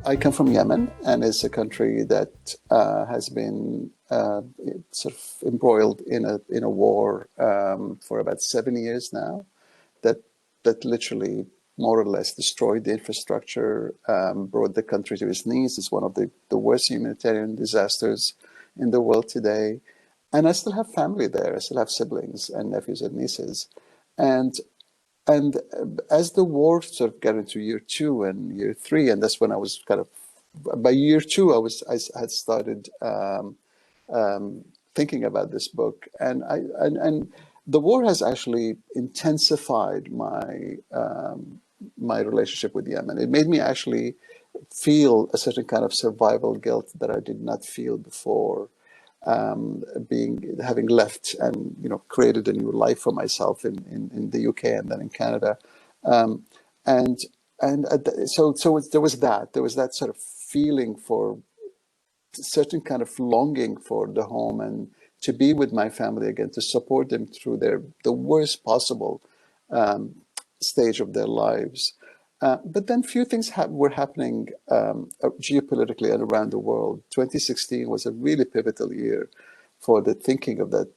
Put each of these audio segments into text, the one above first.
I come from Yemen, and it's a country that has been sort of embroiled in a war for about 7 years now. That that literally more or less destroyed the infrastructure, brought the country to its knees. It's one of the worst humanitarian disasters in the world today. And I still have family there. I still have siblings and nephews and nieces. And and as the war sort of got into year two and year three, and that's when I was kind of, by year two, I had started thinking about this book, and the war has actually intensified my relationship with Yemen. It made me actually feel a certain kind of survival guilt that I did not feel before, having left and created a new life for myself in the UK and then in Canada, um, and there was that sort of feeling for certain kind of longing for the home and to be with my family again, to support them through the worst possible um, stage of their lives. But then few things were happening geopolitically and around the world. 2016 was a really pivotal year for the thinking of that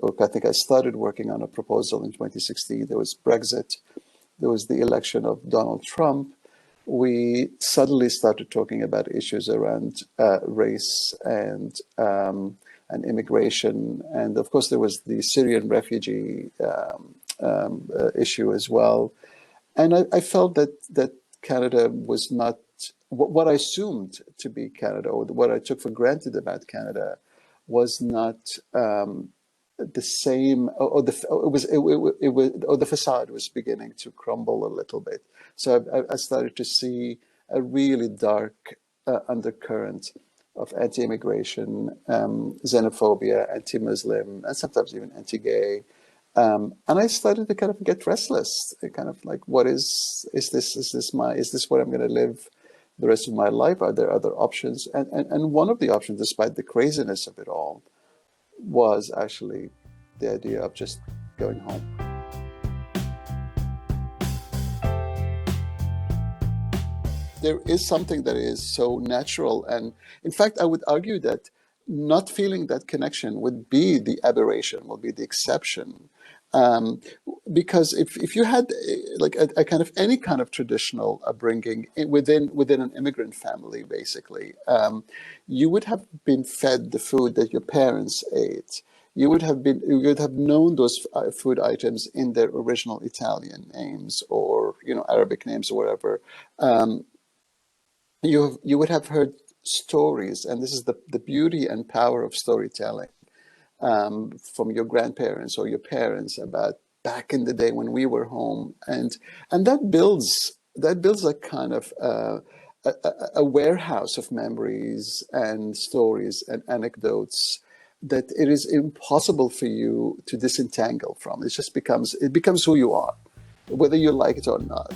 book. I think I started working on a proposal in 2016. There was Brexit. There was the election of Donald Trump. We suddenly started talking about issues around race and immigration, and of course there was the Syrian refugee issue as well. And I felt that Canada was not what I assumed to be Canada, or what I took for granted about Canada, was not the same, or the facade was beginning to crumble a little bit. So I started to see a really dark undercurrent of anti-immigration, xenophobia, anti-Muslim, and sometimes even anti-gay. And I started to kind of get restless, kind of like, what is this? Is this where I'm going to live the rest of my life? Are there other options? And one of the options, despite the craziness of it all, was actually the idea of just going home. There is something that is so natural. And in fact, I would argue that not feeling that connection would be the aberration, will be the exception. Um, because if you had like a kind of any kind of traditional upbringing within an immigrant family, basically, you would have been fed the food that your parents ate. You would have known those food items in their original Italian names, or Arabic names, or whatever. Um, you would have heard stories, and this is the beauty and power of storytelling, from your grandparents or your parents, about back in the day when we were home, and that builds a kind of a warehouse of memories and stories and anecdotes that it is impossible for you to disentangle from. It becomes who you are, whether you like it or not.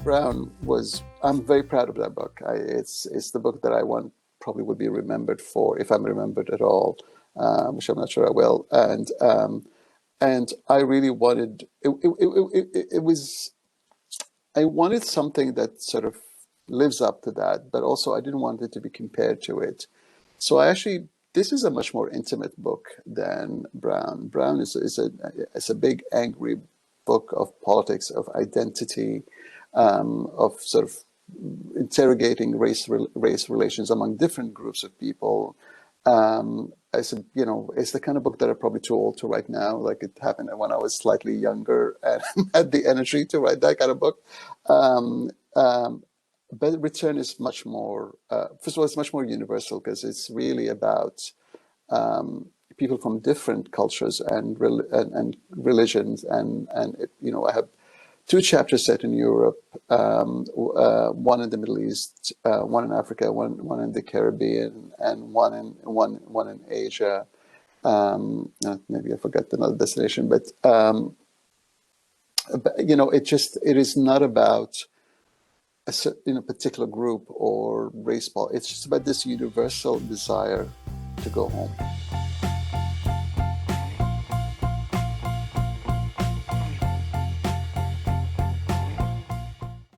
Brown was. I'm very proud of that book. It's the book that I want probably would be remembered for, if I'm remembered at all, which I'm not sure I will. And I really wanted it was I wanted something that sort of lives up to that, but also I didn't want it to be compared to it. So this is a much more intimate book than Brown. Brown is a big angry book of politics, of identity, of sort of interrogating race relations among different groups of people. It's the kind of book that I'm probably too old to write now. Like, it happened when I was slightly younger and had the energy to write that kind of book. Um, um, but Return is much more. First of all, it's much more universal, because it's really about people from different cultures and religions, I have two chapters set in Europe, one in the Middle East, one in Africa, one in the Caribbean, and one in Asia. Maybe I forgot another destination, but it is not about a particular group or race. It's just about this universal desire to go home.